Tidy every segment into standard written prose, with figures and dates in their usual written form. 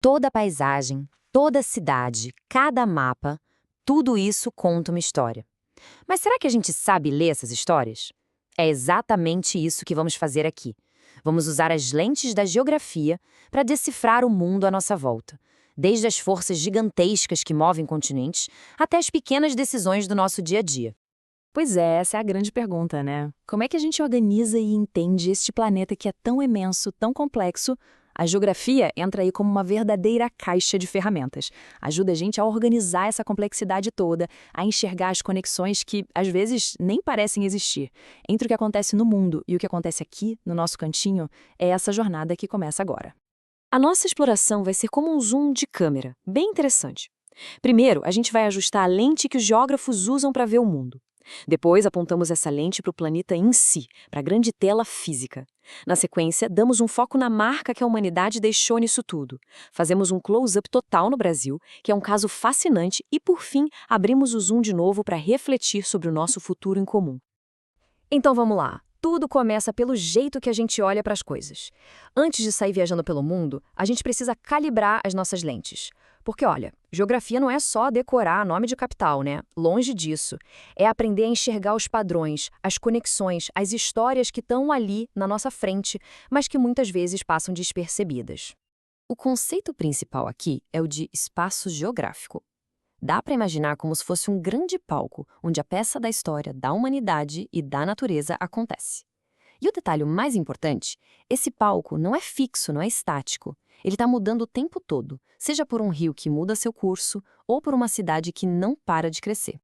Toda paisagem, toda cidade, cada mapa, tudo isso conta uma história. Mas será que a gente sabe ler essas histórias? É exatamente isso que vamos fazer aqui. Vamos usar as lentes da geografia para decifrar o mundo à nossa volta, desde as forças gigantescas que movem continentes até as pequenas decisões do nosso dia a dia. Pois é, essa é a grande pergunta, né? Como é que a gente organiza e entende este planeta que é tão imenso, tão complexo? A geografia entra aí como uma verdadeira caixa de ferramentas. Ajuda a gente a organizar essa complexidade toda, a enxergar as conexões que, às vezes, nem parecem existir. Entre o que acontece no mundo e o que acontece aqui, no nosso cantinho, é essa jornada que começa agora. A nossa exploração vai ser como um zoom de câmera, bem interessante. Primeiro, a gente vai ajustar a lente que os geógrafos usam para ver o mundo. Depois, apontamos essa lente para o planeta em si, para a grande tela física. Na sequência, damos um foco na marca que a humanidade deixou nisso tudo. Fazemos um close-up total no Brasil, que é um caso fascinante, e, por fim, abrimos o zoom de novo para refletir sobre o nosso futuro em comum. Então vamos lá. Tudo começa pelo jeito que a gente olha para as coisas. Antes de sair viajando pelo mundo, a gente precisa calibrar as nossas lentes. Porque, olha, geografia não é só decorar nome de capital, né? Longe disso. É aprender a enxergar os padrões, as conexões, as histórias que estão ali na nossa frente, mas que muitas vezes passam despercebidas. O conceito principal aqui é o de espaço geográfico. Dá para imaginar como se fosse um grande palco, onde a peça da história da humanidade e da natureza acontece. E o detalhe mais importante, esse palco não é fixo, não é estático. Ele está mudando o tempo todo, seja por um rio que muda seu curso ou por uma cidade que não para de crescer.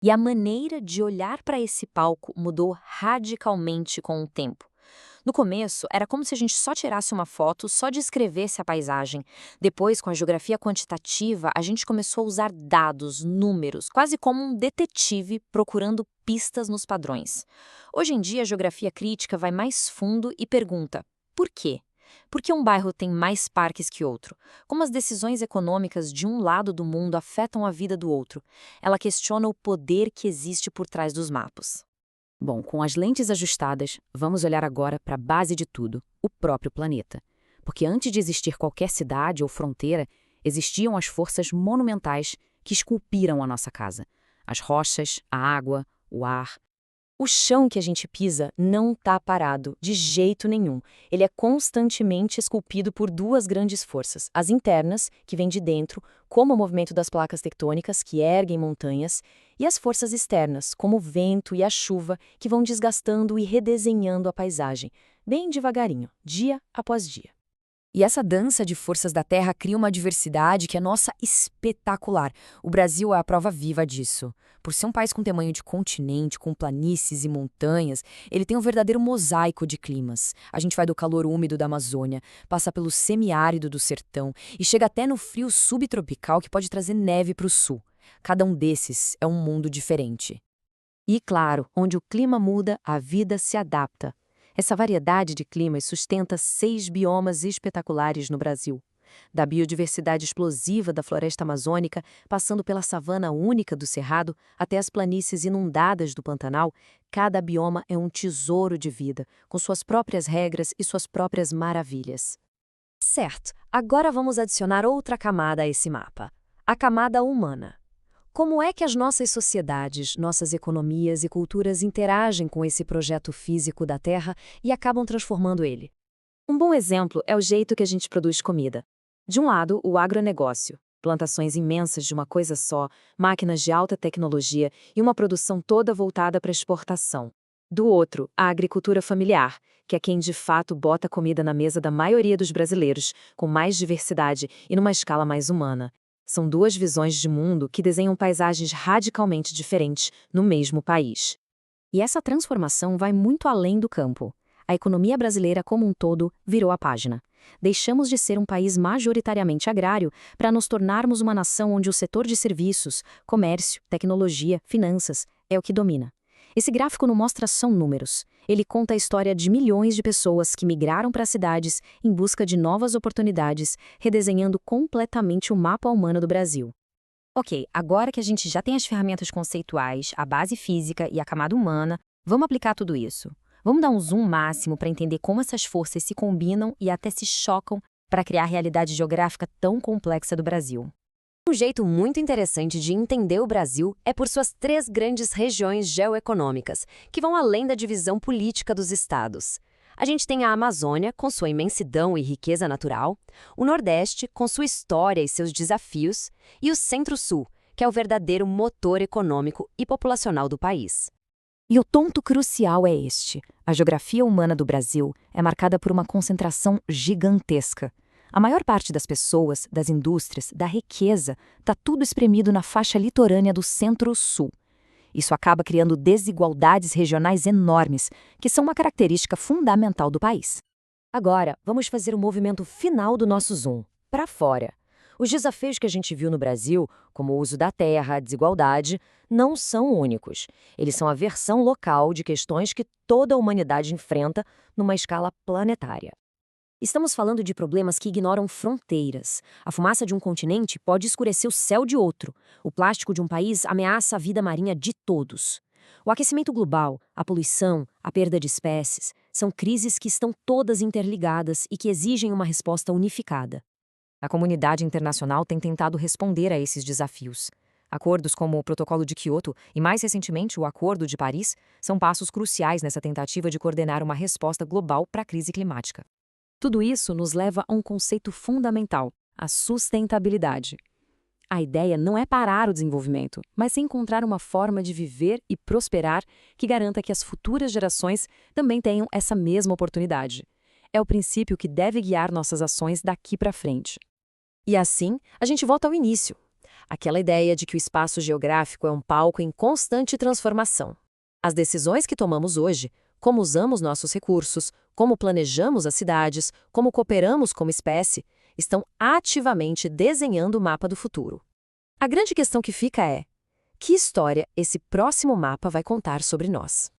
E a maneira de olhar para esse palco mudou radicalmente com o tempo. No começo, era como se a gente só tirasse uma foto, só descrevesse a paisagem. Depois, com a geografia quantitativa, a gente começou a usar dados, números, quase como um detetive procurando pistas nos padrões. Hoje em dia, a geografia crítica vai mais fundo e pergunta: por quê? Por que um bairro tem mais parques que outro? Como as decisões econômicas de um lado do mundo afetam a vida do outro? Ela questiona o poder que existe por trás dos mapas. Bom, com as lentes ajustadas, vamos olhar agora para a base de tudo, o próprio planeta. Porque antes de existir qualquer cidade ou fronteira, existiam as forças monumentais que esculpiram a nossa casa. As rochas, a água, o ar. O chão que a gente pisa não está parado, de jeito nenhum. Ele é constantemente esculpido por duas grandes forças. As internas, que vêm de dentro, como o movimento das placas tectônicas, que erguem montanhas, e as forças externas, como o vento e a chuva, que vão desgastando e redesenhando a paisagem, bem devagarinho, dia após dia. E essa dança de forças da Terra cria uma diversidade que é nossa espetacular. O Brasil é a prova viva disso. Por ser um país com tamanho de continente, com planícies e montanhas, ele tem um verdadeiro mosaico de climas. A gente vai do calor úmido da Amazônia, passa pelo semiárido do sertão e chega até no frio subtropical que pode trazer neve para o sul. Cada um desses é um mundo diferente. E, claro, onde o clima muda, a vida se adapta. Essa variedade de climas sustenta 6 biomas espetaculares no Brasil. Da biodiversidade explosiva da floresta amazônica, passando pela savana única do Cerrado, até as planícies inundadas do Pantanal, cada bioma é um tesouro de vida, com suas próprias regras e suas próprias maravilhas. Certo, agora vamos adicionar outra camada a esse mapa: a camada humana. Como é que as nossas sociedades, nossas economias e culturas interagem com esse projeto físico da Terra e acabam transformando ele? Um bom exemplo é o jeito que a gente produz comida. De um lado, o agronegócio, plantações imensas de uma coisa só, máquinas de alta tecnologia e uma produção toda voltada para exportação. Do outro, a agricultura familiar, que é quem de fato bota comida na mesa da maioria dos brasileiros, com mais diversidade e numa escala mais humana. São duas visões de mundo que desenham paisagens radicalmente diferentes no mesmo país. E essa transformação vai muito além do campo. A economia brasileira como um todo virou a página. Deixamos de ser um país majoritariamente agrário para nos tornarmos uma nação onde o setor de serviços, comércio, tecnologia, finanças é o que domina. Esse gráfico não mostra só números. Ele conta a história de milhões de pessoas que migraram para as cidades em busca de novas oportunidades, redesenhando completamente o mapa humano do Brasil. Ok, agora que a gente já tem as ferramentas conceituais, a base física e a camada humana, vamos aplicar tudo isso. Vamos dar um zoom máximo para entender como essas forças se combinam e até se chocam para criar a realidade geográfica tão complexa do Brasil. Um jeito muito interessante de entender o Brasil é por suas 3 grandes regiões geoeconômicas, que vão além da divisão política dos estados. A gente tem a Amazônia, com sua imensidão e riqueza natural, o Nordeste, com sua história e seus desafios, e o Centro-Sul, que é o verdadeiro motor econômico e populacional do país. E o ponto crucial é este: a geografia humana do Brasil é marcada por uma concentração gigantesca. A maior parte das pessoas, das indústrias, da riqueza, está tudo espremido na faixa litorânea do Centro-Sul. Isso acaba criando desigualdades regionais enormes, que são uma característica fundamental do país. Agora, vamos fazer o movimento final do nosso zoom, para fora. Os desafios que a gente viu no Brasil, como o uso da terra, a desigualdade, não são únicos. Eles são a versão local de questões que toda a humanidade enfrenta numa escala planetária. Estamos falando de problemas que ignoram fronteiras. A fumaça de um continente pode escurecer o céu de outro. O plástico de um país ameaça a vida marinha de todos. O aquecimento global, a poluição, a perda de espécies, são crises que estão todas interligadas e que exigem uma resposta unificada. A comunidade internacional tem tentado responder a esses desafios. Acordos como o Protocolo de Quioto e, mais recentemente, o Acordo de Paris são passos cruciais nessa tentativa de coordenar uma resposta global para a crise climática. Tudo isso nos leva a um conceito fundamental: a sustentabilidade. A ideia não é parar o desenvolvimento, mas sim encontrar uma forma de viver e prosperar que garanta que as futuras gerações também tenham essa mesma oportunidade. É o princípio que deve guiar nossas ações daqui para frente. E assim, a gente volta ao início. Aquela ideia de que o espaço geográfico é um palco em constante transformação. As decisões que tomamos hoje, como usamos nossos recursos, como planejamos as cidades, como cooperamos como espécie, estão ativamente desenhando o mapa do futuro. A grande questão que fica é: que história esse próximo mapa vai contar sobre nós?